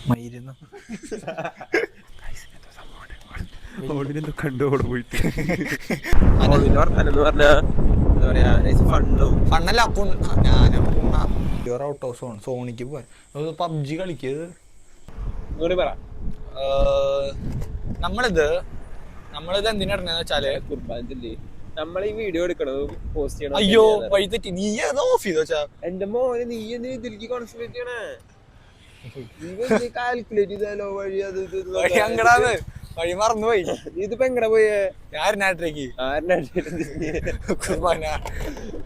മയിരുന്നു ഓടിനെന്തോ കണ്ടു ഓടെ പോയിട്ട് ഫണ്ണല്ല ഞാനും ഔട്ട് ഓഫ് സോൺ സോണിക്ക് പോവാൻ പബ്ജി കളിക്കത് നമ്മളിത് എന്തിനാണെന്ന് വെച്ചാല് നമ്മളീ വീഡിയോ എടുക്കണത് പോസ്റ്റ് ചെയ്യണം. അയ്യോ വഴി തെറ്റി നീ ഏതോ ഓഫ് ചെയ്തോ വെച്ചാ എന്റെ മോനെ നീ എന്തിനാ ഇതിലേക്ക് കോൺസെൻട്രേറ്റ് ചെയ്യണേ? നീ കാൽക്കുലേറ്റ് ചെയ്താലോ വഴി അത് വഴി അങ്ങടാന്ന് വഴി മറന്നുപോയി. ഇതിപ്പോ എങ്ങനെ പോയേ? ഞാറിനാട്ടിലേക്ക്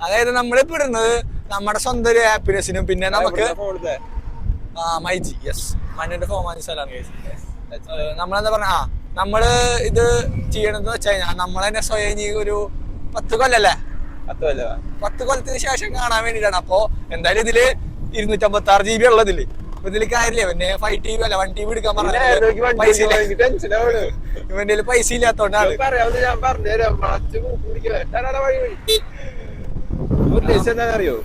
അതായത് നമ്മളിപ്പോ ഇടുന്നത് നമ്മുടെ സ്വന്തം ഒരു ഹാപ്പിനെസിനും പിന്നെ നമുക്ക് മൈജി യെസ് മണ്ണിന്റെ ഫോമാനി സ്ഥലമാണ്. നമ്മളെന്താ പറഞ്ഞ നമ്മള് ഇത് ചെയ്യണമെന്ന് വെച്ച് കഴിഞ്ഞാൽ നമ്മൾ തന്നെ സ്വയം ഒരു 10 കൊല്ലല്ലേ 10 കൊല്ലത്തിന് ശേഷം കാണാൻ വേണ്ടിട്ടാണ്. അപ്പൊ എന്തായാലും ഇതില് 256 GB ഉള്ളതില് ഇതില് കാര്യമില്ല. പിന്നെ 5 TB അല്ല 1 TB എടുക്കാൻ പറഞ്ഞ ഇവന്റെ പൈസ ഇല്ലാത്തോണ്ടാണ്. അറിയോ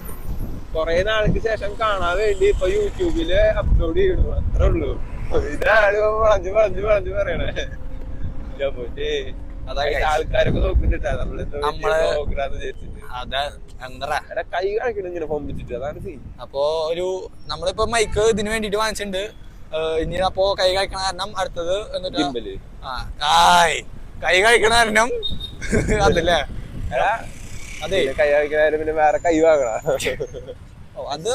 കൊറേ നാൾക്ക് ശേഷം കാണാൻ വേണ്ടി ഇപ്പൊ യൂട്യൂബില് അപ്ലോഡ് ചെയ്യണു അത്രേ ഉള്ളൂ. ഇതാണ് വളഞ്ഞു പറയണേ. ആൾക്കാരൊക്കെ നോക്കിട്ടാ കൈ കാണിക്കണം ഇങ്ങനെ പൊമ്പിച്ചിട്ട്. അതാണ് സീൻ. അപ്പൊ നമ്മളിപ്പോ മൈക്ക് ഇതിന് വേണ്ടിട്ട് വാങ്ങിച്ചിട്ടുണ്ട്. ഇനി അപ്പോ കൈ കഴിക്കണ കാരണം അടുത്തത് എന്നിട്ട് കൈ കഴിക്കണ കാരണം അതല്ലേ അതെ കൈ കഴിക്കണ പിന്നെ വേറെ കൈ വാങ്ങണ അത്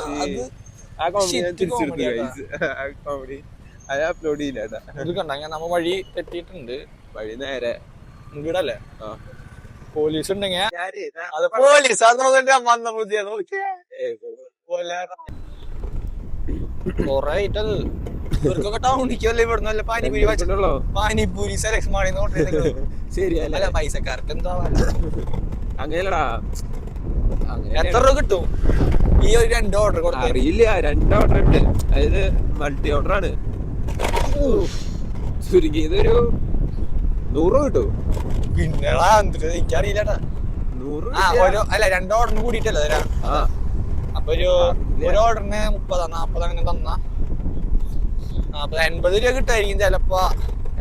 കോമഡി അത് അപ്ലോഡ് ചെയ്യില്ല. ഇത് കണ്ട നമ്മ വഴി തെറ്റിയിട്ടുണ്ട്. വഴി നേരെ ഇവിടല്ലേ പോലീസ് ഉണ്ടെങ്കിൽ അത് പോലീസാന്ന് വന്ന പുതിയ കൊറേ ഇട്ടത് ഇവർക്കൊക്കെ ടൗണിക്കല്ലേ ഇവിടുന്നല്ല പാനിപൂരി സെലക്ഷൻ മാറി ശരിയല്ല പൈസക്കാർക്ക് എന്താ അങ്ങനെയല്ലടാ. എത്ര രൂപ കിട്ടും ഈ ഒരു 2 ഓർഡർ കൊടുത്ത? അറിയില്ല, 2 ഓർഡർ ഉണ്ട്. അതായത് മൾട്ടി ഓർഡർ ആണ്. ചുരുങ്ങിയത് ഒരു 100 കിട്ടും. പിന്നെടാ എനിക്കറിയില്ലട്ടാ. 100 അല്ല 2 ഓർഡറിന് കൂടിയിട്ടല്ലേ തരാ. അപ്പൊ ഒരു ഓർഡറിന് 30-40 അങ്ങനെ തന്നാ 80 രൂപ കിട്ടായിരിക്കും ചിലപ്പോ.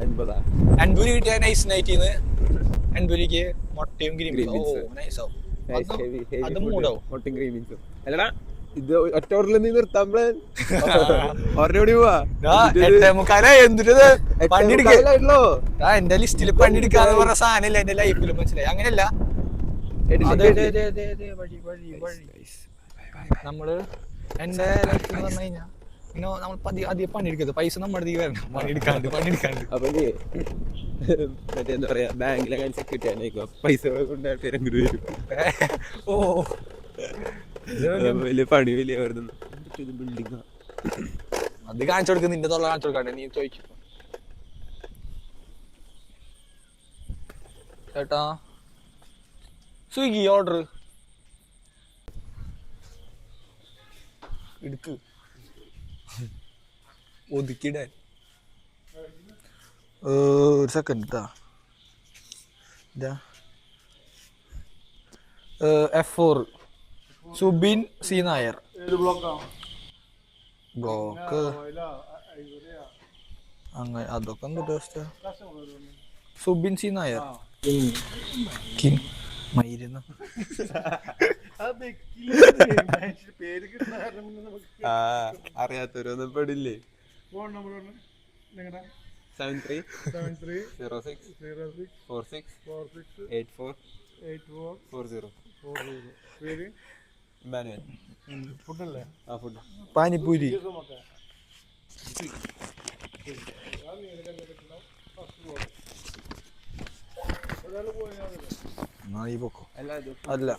80 രൂപ കിട്ടിയ നൈസ് നൈറ്റിന്ന് 80 രൂപയ്ക്ക് മുട്ടയും ഗ്രീൻസും അത് മൂടാവും. മുട്ടയും ഗ്രീൻസും അല്ലടാ ഇത് ഒറ്റ ഓർഡറിൽ നീ നിർത്താൻ ഒരെണ്ണോടി പോവാ. എന്റെ ലിസ്റ്റില് പണിയെടുക്കാന്ന് പറഞ്ഞ സാധനമില്ല എന്റെ ലൈഫിൽ, മനസ്സിലായി? അങ്ങനെയല്ല, നമ്മള് എന്റെ ലൈഫ് എന്ന് പറഞ്ഞു കഴിഞ്ഞാൽ നമ്മൾ അധികം പണിയെടുക്കരുത്. പൈസ നമ്മുടെ വരണം, പണിയെടുക്കാണ്ട്. അപ്പൊ മറ്റേന്താ പറയാ ബാങ്കിലെ സെക്യൂരിറ്റി പൈസ കൊണ്ടായിട്ട് വരും. ഓ വലിയ പണി വലിയ ബിൽഡിംഗ് അത് കാണിച്ചു കൊടുക്കും. നിന്റെ തൊള്ള കാണിച്ചു കൊടുക്കാണ്ട് നീ ചോദിച്ചു ചേട്ടാ സ്വിഗ്ഗി ഓർഡർ എടുക്ക് ഒതുക്കിടാൻ. ഒരു സെക്കൻഡ് ഇതാ F4 Subin C Nair block അങ്ങനെ അതൊക്കെ എന്ത് സുബിൻ സി നായർ മയിരുന്നു അറിയാത്തവരൊന്നും പെടില്ലേ. 7346468440. ഫുഡല്ലേ? ഫുഡ് പാനിപ്പൂരി. അല്ല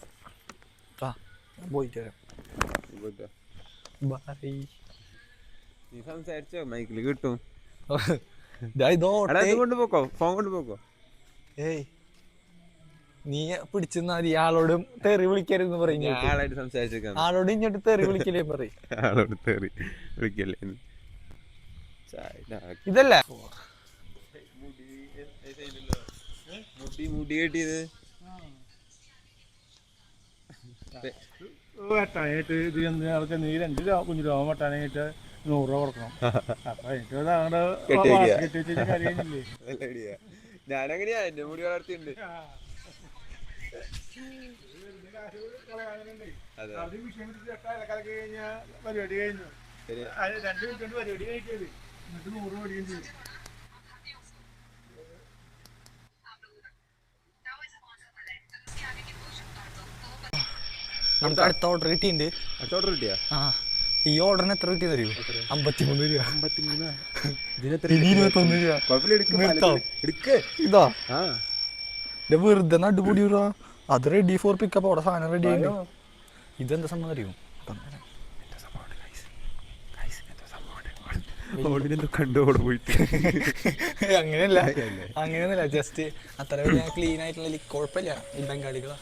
പോയിട്ട് വരാം. നീ സംസാരിച്ചോ? മൈക്കില് കിട്ടും. കൊണ്ടുപോക്കോ, ഫോൺ കൊണ്ടുപോക്കോ. ഏയ് നീ പിടിച്ചെന്നാ മതി. ആളോടും തെറി വിളിക്കരുതെന്ന് പറയും. ആളായിട്ട് സംസാരിച്ചേക്കാം. ആളോട് ഇങ്ങോട്ട് തെറി വിളിക്കലേ പറയും. ആളോട് തെറി വിളിക്കല്ലേ. ഇതല്ലേ മുടി കെട്ടിയത് വെട്ടാനായിട്ട് ഇത് എന്തിനാ നീ 2 കുഞ്ഞു രോഗം വെട്ടാനായിട്ട് 100 രൂപ കൊടുക്കണം. അപ്പൊ എനിക്ക് അങ്ങോട്ട് കെട്ടി വെച്ചിട്ട് കാര്യമില്ലേ. ഞാനങ്ങനെയാ എന്റെ മുടി വളർത്തിണ്ട്. പരിപാടി കഴിഞ്ഞു 2 മിനിറ്റ് കൊണ്ട് പരിപാടി കഴിക്കരുത്. എന്നിട്ട് 100 മേടിക്കുകയും ചെയ്യും. നമുക്ക് അടുത്ത ഓർഡർ കിട്ടിയിട്ടുണ്ട്. അടുത്ത ഓർഡർ കിട്ടിയാ? ആ ഈ ഓർഡറിന് എത്ര കിട്ടിയെന്ന് അറിയോ? 53 രൂപ. 53 21 രൂപ. ഇതാ വെറുതെ നടുപൊടി അത് റെഡി ഫോർ പിക്കപ്പ്. അവിടെ സാധനം റെഡി ആയി. ഇതെന്താ സംഭവം അറിയോ? അങ്ങനെയൊന്നുമില്ല, ജസ്റ്റ് അത്ര വലിയ ക്ലീൻ ആയിട്ടുള്ള കുഴപ്പമില്ല. ഈ ബംഗാളികളാ,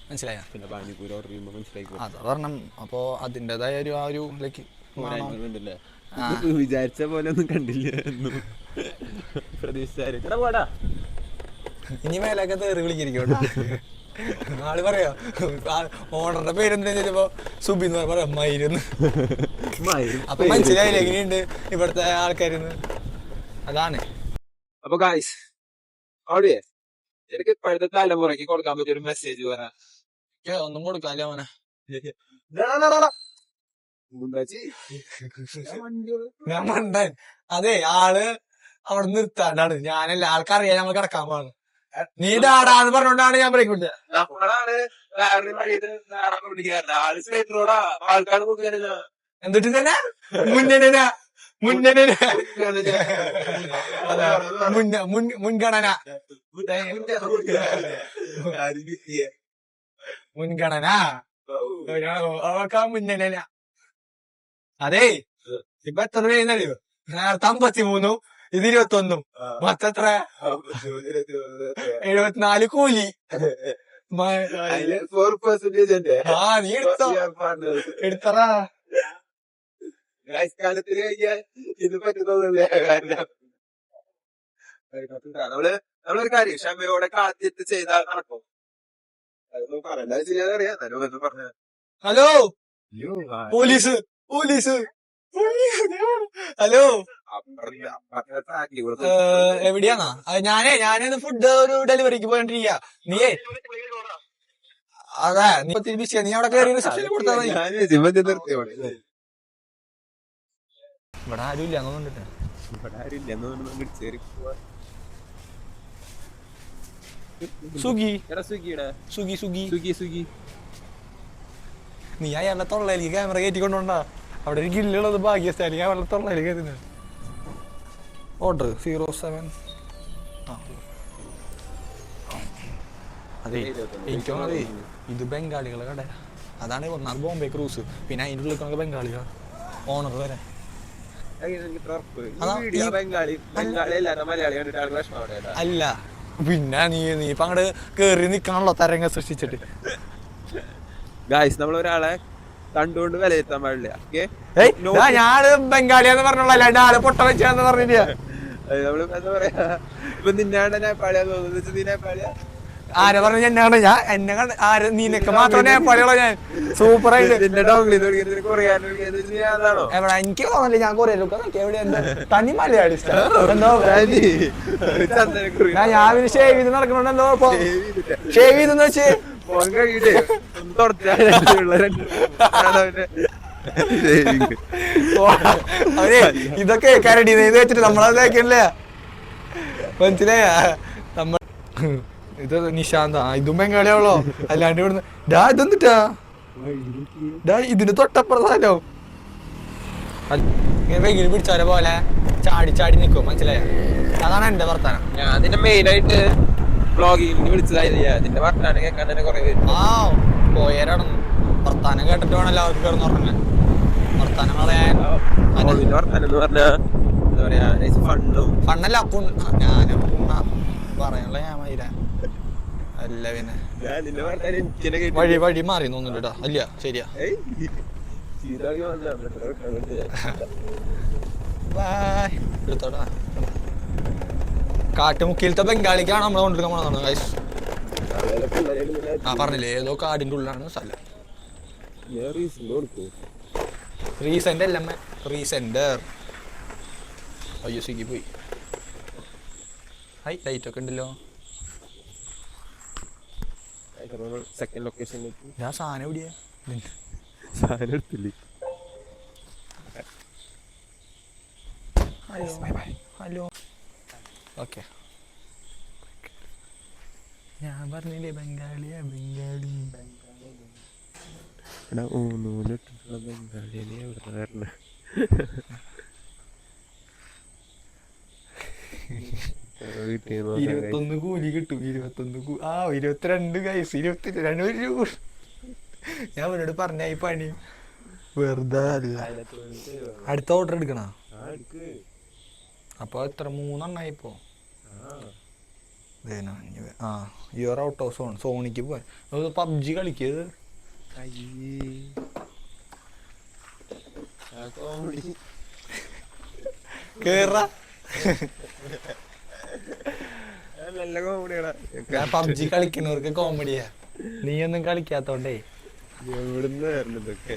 മനസ്സിലായ? പിന്നെ പാനിപൂരി ഓർഡർ ചെയ്യുമ്പോൾ മനസ്സിലായി അതാ പറഞ്ഞ. അപ്പോ അതിൻ്റെതായ ഒരു ആ ഒരു വിചാരിച്ച പോലെ ഒന്നും കണ്ടില്ല. പ്രതീക്ഷിച്ചാ പോടാ. ഇനി മേലൊക്കെ തേറി വിളിക്കിരിക്കോട്ടോ. ആള് പറയാ ഓണറിന്റെ പേരെന്താ ചോദിച്ചപ്പോ സുബി എന്ന് പറയാ മയിരെന്ന്. അപ്പൊ മനസ്സിലായില്ല എങ്ങനെയുണ്ട് ഇവിടുത്തെ ആൾക്കാരെന്ന്. അതാണ്. അപ്പൊ ഗായ്സ് അവിടെ എനിക്ക് ഇപ്പോഴത്തെ തലമുറയ്ക്ക് കൊടുക്കാൻ പറ്റിയ ഒരു മെസ്സേജ് പറയാം. ഒന്നും കൊടുക്കാല്ലോ മോനെ. ഞാൻ മണ്ടൻ. അതെ, ആള് അവിടെ നിർത്താണ്ടാണ്. ഞാനല്ല, ആൾക്കറിയാൻ നമ്മൾ കിടക്കാൻ പാടും. നീ ഡാടാന്ന് പറഞ്ഞോണ്ടാണ് ഞാൻ ബ്രേക്ക് വിട്ടത്. എന്നിട്ട് തന്നെ മുൻഗണന അവക്കാ മുന്നണന. അതെ, ഇപ്പൊ എത്ര രൂപയെന്നറിയോ? നേരത്തെ 53, ഇത് 21. മൊത്തത്ര 74 കൂലി. നീ എടുത്തറാ. കാലത്തിൽ കഴിഞ്ഞാൽ ഇത് പറ്റുന്നില്ല. നമ്മളൊരു കാര്യം ക്ഷമയോടെ കാത്തിട്ട് ചെയ്താൽ നടക്കും. അതൊന്നും പറയണ്ട, ചെയ്യാനറിയാം. തരുമെന്ന് പറഞ്ഞ ഹലോ പോലീസ് പോലീസ് ഹലോ എവിടെയാന്നാ? ഞാനേ ഫുഡ് ഒരു ഡെലിവറിക്ക് പോയിട്ടിരിക്ക. നീയേ അതെ, നീ തിരിച്ച് നീ അവിടെ കയറി റിസപ്ഷനിൽ കൊടുത്താൽ മതി. ഇവിടെ ആരും ഇല്ല തോന്നുന്നുണ്ട്. സുഗി സുഗി സുഗി സുഗി സുഗി നീ അയാളുടെ തൊള്ളയിലേക്ക് ക്യാമറ കയറ്റിക്കൊണ്ടോണ്ടാ. അവിടെ ഒരു ഗില്ലുള്ളത് ഭാഗ്യസ്ഥാനിക്ക് അയാളുടെ തൊള്ളയിലേക്ക് കയറ്റുന്നത്. ഓർഡർ 07. അതെ, എനിക്കോ അതെ ഇത് ബംഗാളികളെ കട. അതാണ് ഒന്നാമത് ബോംബെ ക്രൂസ്. പിന്നെ അതിൻ്റെ ഉള്ളിൽ ബംഗാളികൾ ഓണർ വരെ. അല്ല പിന്നെ നീ ഇപ്പൊ അങ്ങോട്ട് കേറി നിക്കാണല്ലോ തരംഗം സൃഷ്ടിച്ചിട്ട്. ഗായ്സ്, നമ്മൾ ഒരാളെ കണ്ടുകൊണ്ട് വിലയിരുത്താൻ പാടില്ല. ഞാന് ബംഗാളിയാന്ന് പറഞ്ഞോളൂ, അല്ലാണ്ട് ആള് പൊട്ട വെച്ചാന്ന് പറഞ്ഞില്ല. നമ്മള് എന്താ പറയാ, ഇപ്പൊ നിന്നാണ്ട് നേപ്പാളിയാന്ന് തോന്നുന്നു. നീ നേപ്പാളിയാ? ആരെ പറഞ്ഞു എന്നെ ഞാൻ എന്നെ ആര് നീനൊക്കെ മാത്രം നേപ്പാളികളോ? ഞാൻ സൂപ്പറായിട്ട് എവിടെ എനിക്ക് തോന്നില്ല. ഞാൻ കൊറിയയിലൊക്കെ എവിടെ തനി മലയാളി ഞാൻ പിന്നെ ഷേവ് ചെയ്ത് നടക്കണുണ്ടല്ലോ. ഇപ്പൊ ഷേവ് ചെയ്തെന്ന് വെച്ച് അതെ ഇതൊക്കെ കരടി നെയ്ത് വെച്ചിട്ട് നമ്മളതാക്കില്ലേ, മനസ്സിലായ? നമ്മൾ ഇത് നിശാന്ത ഇതും ബംഗാളിയാവുള്ളോ? അല്ലാണ്ട് ഇവിടുന്ന് ഡാ ഇതെന്നിട്ടാ ഡാ ഇതിന് തൊട്ടപ്പുറത്താലോ. ഇങ്ങനെ വെയിൽ പിടിച്ചാല പോലെ ചാടി ചാടി നിൽക്കും, മനസ്സിലായ? അതാണ് എന്റെ വർത്താനം. ഞാൻ അതിന്റെ മെയിൻ ആയിട്ട് ബ്ലോഗിങ്ങിന് വിളിച്ചതായില്ല. അതിന്റെ വർത്താനം കേൾക്കാൻ തന്നെ കുറെ പേര് പോയരാണ്. വർത്താനം കേട്ടിട്ട് വേണം എല്ലാവർക്കും കിടന്ന് ഉറങ്ങാൻ. വർത്താനം പറയാൻ വർത്താനം എന്ന് പറഞ്ഞാ എന്താ പറയാ, ഫണ്ണല്ല ഞാനും പറയാനുള്ള ഞാൻ മൈര അല്ല. പിന്നെ വഴി വഴി മാറി തോന്നുന്നുണ്ട്. അല്ല ശരിയാ. എടുത്തോടാ. കാട്ടുമുക്കിലത്തെ ബംഗാളിക്കാണ് നമ്മളെ കൊണ്ടിരിക്കാൻ പോണതാണ്. പറഞ്ഞില്ലേ ഏതോ കാടിന്റെ ഉള്ളിലാണ് സ്ഥലം. ഞാൻ റീസെന്റ് കൊടുക്കും. റീസെന്റ് അല്ല റീസെന്റർ. അയ്യോ സ്വിഗ്ഗി പോയി. ഹൈ ലൈറ്റ് ഒക്കെ ഉണ്ടല്ലോ. സെക്കൻഡ് ലൊക്കേഷനിലേക്ക് ഞാൻ സാധനം എവിടെയാ? സാധനം എടുത്തില്ലേ? Hello okay. ഞാൻ പറഞ്ഞില്ലേ ബംഗാളിയാ ബംഗാളി. എടാ ഊന്നൂലിട്ടിട്ടുള്ള ബംഗാളിനെ എവിടെ വരണ? 21 കൂലി കിട്ടും. 22 ഗൈസ് 22 രൂപ. ഞാൻ അവനോട് പറഞ്ഞ ഈ പണി വെറുതെ അല്ല. അടുത്ത ഓർഡർ എടുക്കണ അപ്പൊ എത്ര 3 എണ്ണായിപ്പോ. ആ your out of zone. Sonic പോവാൻ പബ്ജി കളിക്കത്. കേറ നല്ല കോമഡിയാടാ. ഞാൻ പബ്ജി കളിക്കുന്നവർക്ക് കോമഡിയാ. നീ ഒന്നും കളിക്കാത്തോണ്ടേ. എവിടുന്ന് വരണം ഇതൊക്കെ?